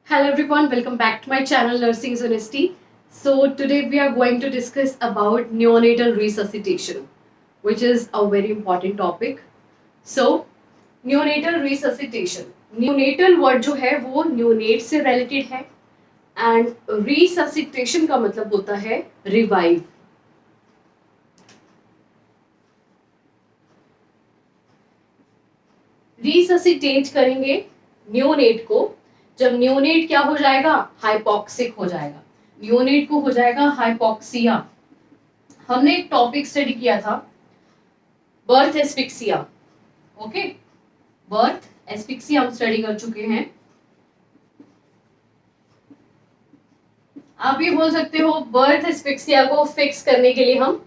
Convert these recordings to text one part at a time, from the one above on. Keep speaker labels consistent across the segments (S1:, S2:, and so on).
S1: Hello everyone, welcome back to my channel Nursing is Honesty. So today we are going to discuss about neonatal resuscitation, which is a very important topic. So neonatal resuscitation, neonatal word जो है वो neonate से related है and resuscitation का मतलब होता है revive. Resuscitate करेंगे neonate को जब न्यूनेट क्या हो जाएगा, हाइपोक्सिक हो जाएगा, न्यूनेट को हो जाएगा हाइपोक्सिया. हमने एक टॉपिक स्टडी किया था birth asphyxia. Okay, birth asphyxia हम स्टडी कर चुके हैं. आप ये बोल सकते हो बर्थ एस्फिक्सिया को फिक्स करने के लिए हम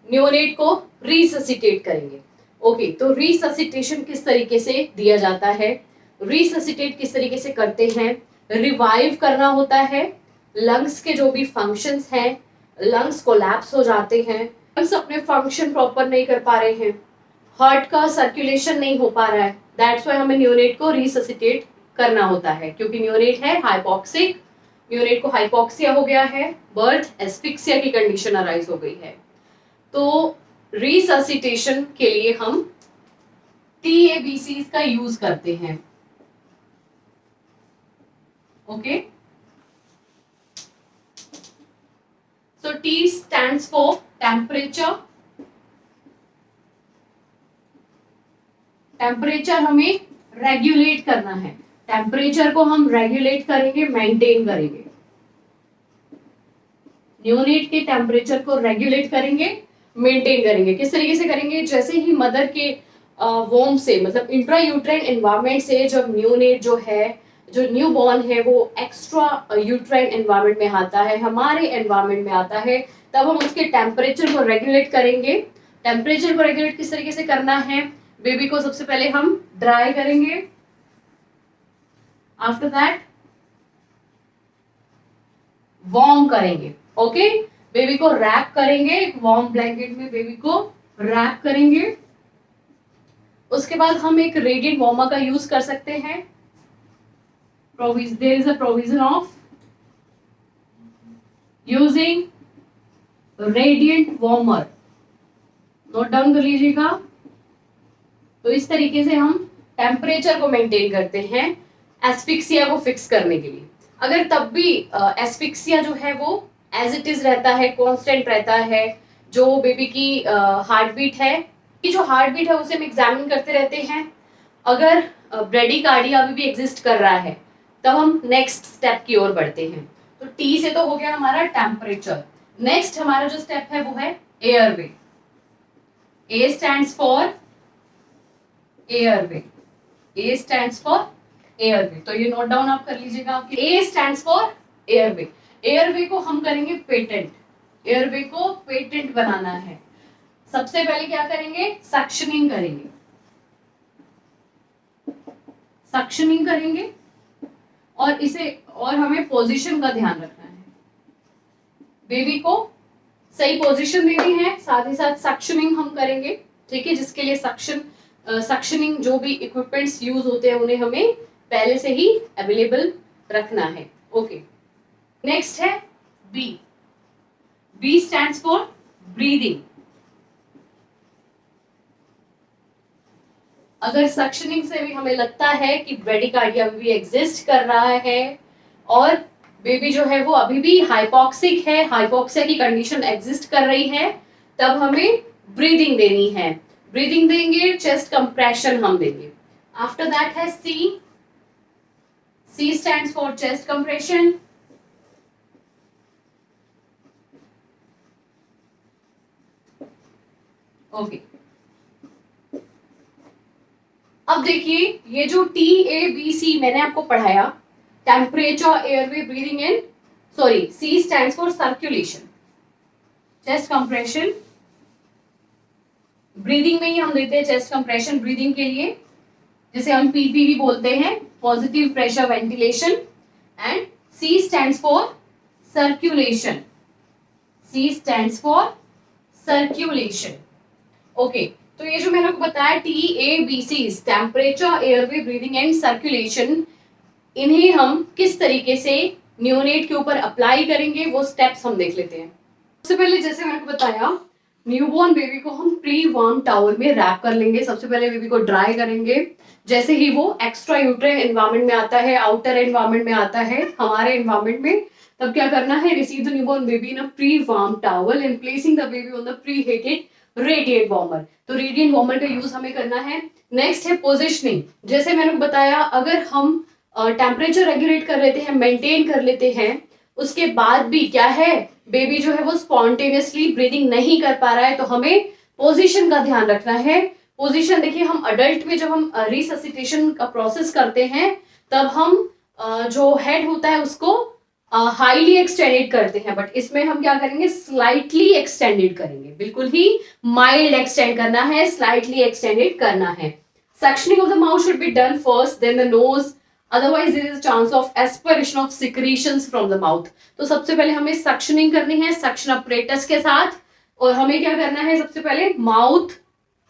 S1: न्यूनेट को रिससिटेट करेंगे. ओके, तो रिससिटेशन किस तरीके से दिया जाता है, रिससिटेट किस तरीके से करते हैं. रिवाइव करना होता है. लंग्स के जो भी फंक्शंस हैं, लंग्स कोलैप्स हो जाते हैं, लंग्स अपने फंक्शन प्रॉपर नहीं कर पा रहे हैं, हार्ट का सर्कुलेशन नहीं हो पा रहा है. दैट्स व्हाई हमें न्यूनेट को रिससिटेट करना होता है, क्योंकि न्यूनेट है हाइपोक्सिक, न्यूनेट को हाइपोक्सिया हो गया है, बर्थ एस्फिक्सिया की कंडीशन अराइज हो गई है. तो रिससिटेशन के लिए हम TABCs का यूज करते हैं. Okay, so T stands for temperature. Temperature हमें रेगुलेट करना है, टेम्परेचर को हम रेगुलेट करेंगे, मेंटेन करेंगे. न्यूनेट के टेम्परेचर को रेगुलेट करेंगे, मेंटेन करेंगे. किस तरीके से करेंगे, जैसे ही मदर के वोम से मतलब इंट्रा यूट्राइन एनवायरनमेंट से जब न्यूनेट जो है, जो न्यू बॉर्न है वो एक्स्ट्रा यूट्राइन एनवायरनमेंट में आता है, हमारे एनवायरनमेंट में आता है, तब हम उसके टेम्परेचर को रेगुलेट करेंगे. टेम्परेचर को रेगुलेट किस तरीके से करना है, बेबी को सबसे पहले हम ड्राई करेंगे, आफ्टर दैट वार्म करेंगे. ओके, बेबी को रैप करेंगे, एक वार्म ब्लैंकेट में बेबी को रैप करेंगे. उसके बाद हम एक रेडिएंट वार्मर का यूज कर सकते हैं. There is a provision of using radiant warmer. Note down कर लीजिएगा. तो इस तरीके से हम टेम्परेचर को मेंटेन करते हैं एस्फिक्सिया को फिक्स करने के लिए. अगर तब भी एस्फिक्सिया जो है वो एज इट इज रहता है, कांस्टेंट रहता है, जो बेबी की हार्ट बीट है, कि जो हार्ट बीट है उसे हम एग्जामिन करते रहते हैं. अगर ब्रेडिकार्डिया अभी भी एग्जिस्ट कर रहा है तब हम नेक्स्ट स्टेप की ओर बढ़ते हैं. तो टी से तो हो गया हमारा टेम्परेचर. नेक्स्ट हमारा जो स्टेप है वो है airway. A stands for airway, A stands for airway. तो ये नोट डाउन आप कर लीजिएगा. ए स्टैंड्स फॉर एयरवे. एयरवे को हम करेंगे पेटेंट, एयरवे को पेटेंट बनाना है. सबसे पहले क्या करेंगे, सक्शनिंग करेंगे, सक्शनिंग करेंगे. और हमें पोजीशन का ध्यान रखना है, बेबी को सही पोजीशन देनी है, साथ ही साथ सक्शनिंग हम करेंगे. ठीक है, जिसके लिए सक्शनिंग जो भी इक्विपमेंट्स यूज होते हैं उन्हें हमें पहले से ही अवेलेबल रखना है. ओके, नेक्स्ट है B. B stands for breathing. अगर सक्शनिंग से भी हमें लगता है कि ब्रेडिकार्डिया भी एग्जिस्ट कर रहा है और बेबी जो है वो अभी भी हाइपोक्सिक है, हाइपोक्सिया की कंडीशन एग्जिस्ट कर रही है, तब हमें ब्रीदिंग देनी है. ब्रीदिंग देंगे, चेस्ट कंप्रेशन हम देंगे. आफ्टर दैट है C. C stands for chest compression. Okay, अब देखिए ये जो TABC मैंने आपको पढ़ाया, temperature, airway, breathing and C stands for circulation, chest compression. Breathing में ही हम देते हैं चेस्ट कंप्रेशन ब्रीदिंग के लिए, जिसे हम PPV बोलते हैं, positive pressure ventilation. And C stands for circulation, C stands for circulation. Okay, तो ये जो मैंने आपको बताया TABC, temperature, airway, breathing and circulation, इन्हें हम किस तरीके से न्यूनेट के ऊपर अप्लाई करेंगे वो स्टेप्स हम देख लेते हैं। सबसे पहले जैसे मैंने बताया, न्यूबॉर्न बेबी को हम प्री वार्म टॉवल में रैप कर लेंगे। सबसे पहले बेबी को ड्राई करेंगे। जैसे ही वो एक्स्ट्रा यूट्राइन एनवायरनमेंट में आता है, आउटर एनवायरनमेंट में आता है, हमारे एनवायरनमेंट में, तब क्या करना है, receive the newborn baby in a pre warm towel and placing the baby on the pre heated radiant warmer. तो रेडिएंट वार्मर का यूज हमें करना है। नेक्स्ट है पोजिशनिंग। जैसे मैंने बताया, अगर हम टेम्परेचर रेगुलेट कर लेते हैं, मेंटेन कर लेते हैं, उसके बाद भी क्या है, बेबी जो है वो स्पॉन्टेनियसली ब्रीदिंग नहीं कर पा रहा है, तो हमें पोजीशन का ध्यान रखना है। पोजीशन देखिए, हम अडल्ट में जब हम रिससिटेशन का प्रोसेस करते हैं, तब हम जो हेड होता है उसको हाईली एक्सटेंडेड करते हैं, बट इसमें हम क्या करेंगे, स्लाइटली एक्सटेंडेड करेंगे। बिल्कुल ही माइल्ड एक्सटेंड करना है, स्लाइटली एक्सटेंडेड करना है। Suctioning of the mouth should be done first, then the nose, otherwise there is a chance of aspiration of secretions from the mouth। तो सबसे पहले हमें सक्शनिंग करनी है सक्शन अपरेटस के साथ, और हमें क्या करना है, सबसे पहले माउथ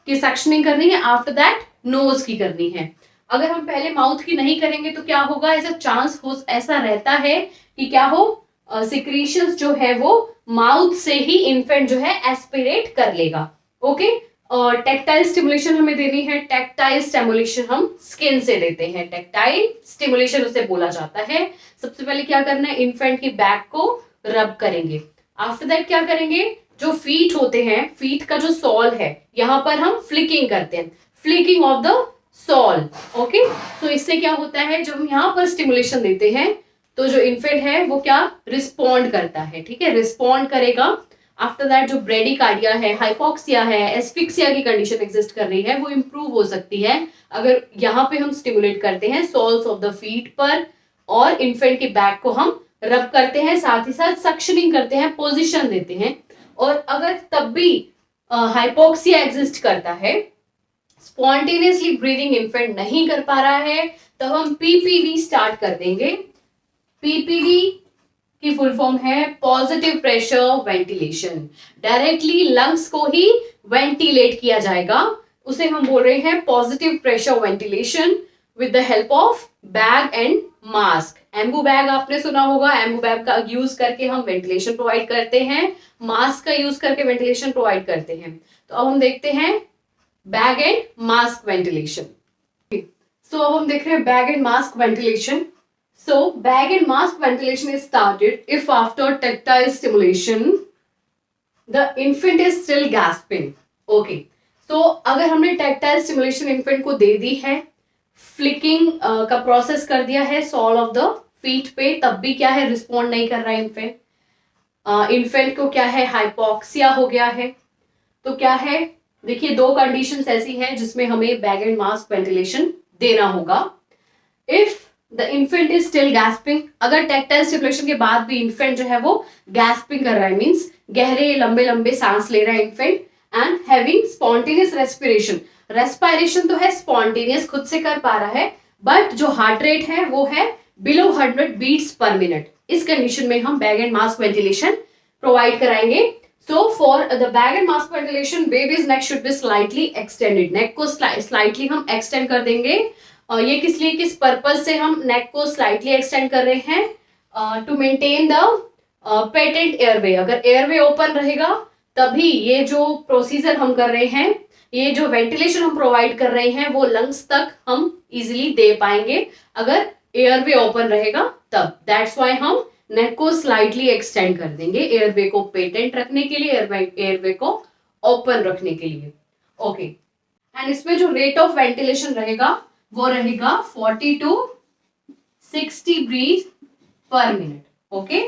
S1: की सक्शनिंग करनी है, आफ्टर दैट नोज की करनी है। अगर हम पहले माउथ की नहीं करेंगे तो क्या होगा, ऐसा चांस हो, ऐसा रहता है कि क्या हो, सिक्रीशंस जो है वो माउथ से ही इन्फेंट जो है एस्पिरेट कर लेगा। ओके, और टेक्टाइल स्टिमुलेशन हमें देनी है। टेक्टाइल स्टिमुलेशन हम स्किन से देते हैं, टेक्टाइल स्टिमुलेशन उसे बोला जाता है। सबसे पहले क्या करना है, इन्फेंट की बैक को रब करेंगे। आफ्टर दैट क्या करेंगे, जो फीट होते हैं, फीट का जो सॉल है, यहाँ पर हम फ्लिकिंग करते हैं, flicking of the sole. Okay, तो इससे क्या होता है, जब हम यहाँ पर स्टिमुलेशन देते हैं तो जो इन्फेंट है वो क्या रिस्पॉन्ड करता है। ठीक है, रिस्पॉन्ड करेगा। आफ्टर दैट जो ब्रेडिकार्डिया है, हाइपोक्सिया है, एस्फिक्सिया की कंडीशन एग्जिस्ट कर रही है, वो इंप्रूव हो सकती है अगर यहाँ पे हम स्टिमुलेट करते हैं सोल्स ऑफ द फीट पर, और इन्फेंट के बैक को हम रब करते हैं, साथ ही साथ सक्शनिंग करते हैं, पोजीशन देते हैं। और अगर तब भी हाइपोक्सिया एग्जिस्ट करता है, स्पॉन्टेनियसली ब्रीदिंग इन्फेंट नहीं कर पा रहा है, तब हम पीपीवी स्टार्ट कर देंगे। पीपीवी की फुल फॉर्म है positive pressure ventilation. Directly lungs को ही वेंटिलेट किया जाएगा, उसे हम बोल रहे हैं positive pressure ventilation with the help of bag and mask. Anbu bag आपने सुना होगा, एम्बू बैग का यूज करके हम वेंटिलेशन प्रोवाइड करते हैं, मास्क का यूज करके वेंटिलेशन प्रोवाइड करते हैं। तो अब हम देखते हैं बैग एंड मास्क वेंटिलेशन। सो अब हम देख रहे हैं bag and mask ventilation. So bag and mask ventilation is started if after tactile stimulation the infant is still gasping. Okay. So अगर हमने tactile stimulation infant को दे दी है, flicking का process कर दिया है sole of the feet पे, तब भी क्या है, respond नहीं कर रहा है infant। infant को क्या है, hypoxia हो गया है। तो क्या है, देखिए दो conditions ऐसी हैं जिसमें हमें bag and mask ventilation देना होगा। If the infant is still gasping, अगर टेक्टाइल स्टिमुलेशन के बाद भी इन्फेंट जो है वो गैस्पिंग कर रहा है, मींस गहरे लंबे लंबे सांस ले रहा है infant, and having spontaneous respiration, respiration तो है स्पॉन्टेनियस, खुद से कर पा रहा है, बट जो हार्ट रेट है वो है बिलो 100 बीट्स पर मिनट। इस कंडीशन में हम bag and mask ventilation provide कराएंगे। So for the bag and mask ventilation, baby's neck should be slightly extended, neck को स्लाइटली हम एक्सटेंड कर देंगे। और ये किस लिए, किस पर्पज से हम नेक को स्लाइटली एक्सटेंड कर रहे हैं, to maintain the patent airway. अगर एयरवे ओपन रहेगा तभी ये जो प्रोसीजर हम कर रहे हैं, ये जो वेंटिलेशन हम प्रोवाइड कर रहे हैं, वो लंग्स तक हम इजीली दे पाएंगे अगर एयरवे ओपन रहेगा तब। दैट्स व्हाई हम नेक को स्लाइटली एक्सटेंड कर देंगे, एयरवे को पेटेंट रखने के लिए, एयरवे को ओपन रखने के लिए। ओके, एंड इसमें जो रेट ऑफ वेंटिलेशन रहेगा वो रहेगा 40 to 60 breath per minute. Okay,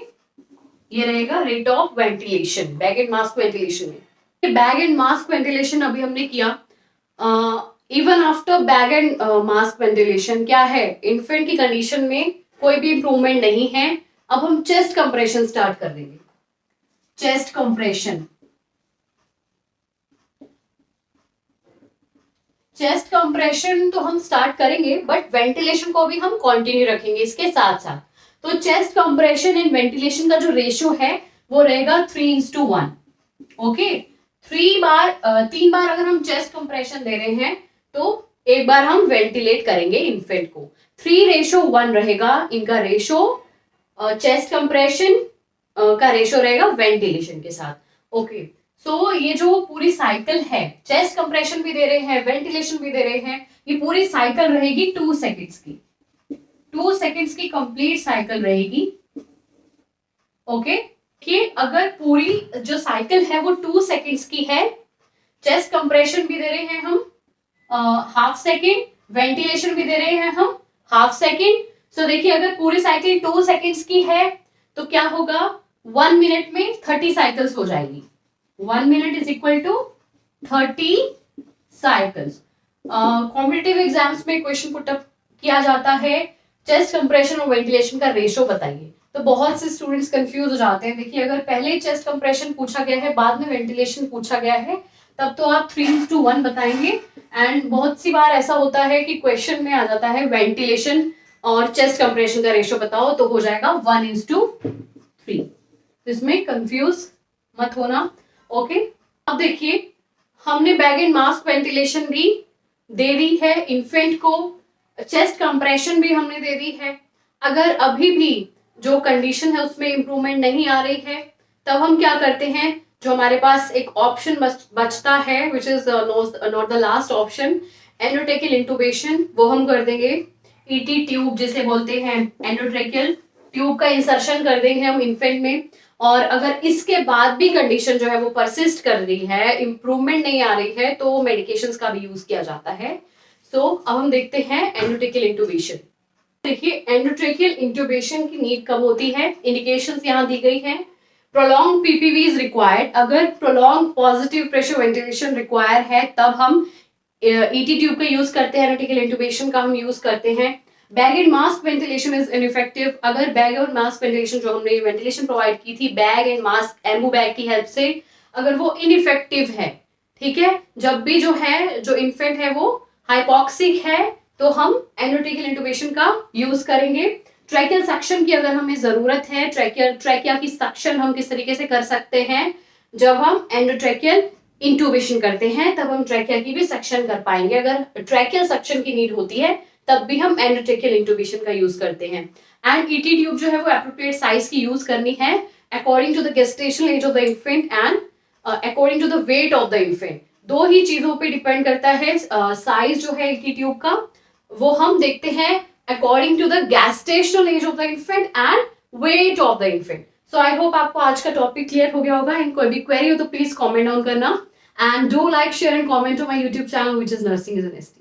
S1: ये रहेगा rate of ventilation bag and mask ventilation में। बैग एंड मास्क वेंटिलेशन अभी हमने किया। Even after bag and mask ventilation क्या है, इन्फेंट की कंडीशन में कोई भी इंप्रूवमेंट नहीं है। अब हम चेस्ट कंप्रेशन स्टार्ट कर देंगे। चेस्ट कंप्रेशन, चेस्ट कंप्रेशन तो हम स्टार्ट करेंगे, बट वेंटिलेशन को भी हम कंटिन्यू रखेंगे इसके साथ साथ। तो चेस्ट कंप्रेशन एंड वेंटिलेशन का जो रेशियो है वो रहेगा 3:1। ओके, 3 बार अगर हम चेस्ट कंप्रेशन दे रहे हैं तो एक बार हम वेंटिलेट करेंगे इन्फेंट को। 3:1 रहेगा इनका रेशो, चेस्ट कंप्रेशन का रेशो रहेगा वेंटिलेशन के साथ। ओके, सो ये जो पूरी साइकिल है, चेस्ट कंप्रेशन भी दे रहे हैं, वेंटिलेशन भी दे रहे हैं, ये पूरी साइकिल रहेगी 2 सेकेंड्स की, 2 सेकेंड्स की कंप्लीट साइकिल रहेगी। ओके, कि अगर पूरी जो साइकिल है वो 2 सेकेंड्स की है, चेस्ट कंप्रेशन भी दे रहे हैं हम हाफ सेकेंड, वेंटिलेशन भी दे रहे हैं हम हाफ सेकेंड। सो देखिए अगर पूरी साइकिल 2 सेकेंड्स की है तो क्या होगा, 1 मिनट में 30 साइकिल्स हो जाएगी। 1 minute is equal to 30 cycles. Competitive exams में क्वेश्चन पुट अप किया जाता है, चेस्ट कंप्रेशन और वेंटिलेशन का रेशो बताइए। तो बहुत से स्टूडेंट्स कंफ्यूज हो जाते हैं। देखिए अगर पहले चेस्ट कंप्रेशन पूछा गया है, बाद में वेंटिलेशन पूछा गया है, तब तो आप 3:1 बताएंगे। एंड बहुत सी बार ऐसा होता है कि क्वेश्चन में आ जाता है वेंटिलेशन और चेस्ट कंप्रेशन का रेशो बताओ, तो हो जाएगा 1:3। इसमें कंफ्यूज मत होना। ओके, अब देखिए हमने बैग एंड मास्क वेंटिलेशन भी दे दी है इन्फेंट को, चेस्ट कंप्रेशन भी हमने दे दी है। अगर अभी भी जो कंडीशन है उसमें इंप्रूवमेंट नहीं आ रही है, तब हम क्या करते हैं, जो हमारे पास एक ऑप्शन बचता है which is not the last option, endotracheal intubation, वो हम कर देंगे। ईटी ट्यूब जिसे बोलते हैं, एंडोट्रेकियल ट्यूब का इंसर्शन कर देंगे हम इन्फेंट में। और अगर इसके बाद भी कंडीशन जो है वो परसिस्ट कर रही है, इंप्रूवमेंट नहीं आ रही है, तो मेडिकेशंस का भी यूज किया जाता है। सो अब हम देखते हैं एंडोट्रेकियल इंटूबेशन। देखिए एंडोट्रेकियल इंटूबेशन की नीड कब होती है, इंडिकेशंस यहाँ दी गई हैं। प्रोलॉन्ग पीपीवी इज रिक्वायर्ड, अगर prolong positive pressure ventilation require है तब हम ईटी ट्यूब का यूज करते हैं, एंडोट्रेकियल इंटूबेशन का हम यूज करते हैं। Bag and mask ventilation is ineffective, अगर बैग और मास्क वेंटिलेशन जो हमने वेंटिलेशन प्रोवाइड की थी bag and mask Anbu bag की हेल्प से, अगर वो इनइफेक्टिव है, ठीक है, जब भी जो है जो इन्फेंट है वो हाइपॉक्सिक है, तो हम एंडोट्रेकियल इंटूबेशन का यूज करेंगे। ट्रैकियल सक्शन की अगर हमें जरूरत है, ट्रैकिया की सक्शन हम किस तरीके से कर सकते हैं, जब हम एंडोट्रेकियल इंटूबेशन करते हैं तब हम ट्रैकिया की भी सक्शन कर पाएंगे। अगर ट्रैकियल सक्शन की नीड होती है तब भी हम एंडोट्रेकियल इंटूबेशन का यूज करते हैं। एंड ईटी ट्यूब जो है वो एप्रोप्रिएट साइज की यूज करनी है according to the gestational age of the infant and according to the weight of the infant. दो ही चीजों पे डिपेंड करता है साइज जो है ईटी ट्यूब का, वो हम देखते हैं according to the gestational age of the infant and weight of the infant. So I hope आपको आज का टॉपिक क्लियर हो गया होगा। एंड कोई भी क्वेरी हो तो प्लीज कॉमेंट डाउन करना, and do like share and comment to my YouTube channel which is nursing is N ST.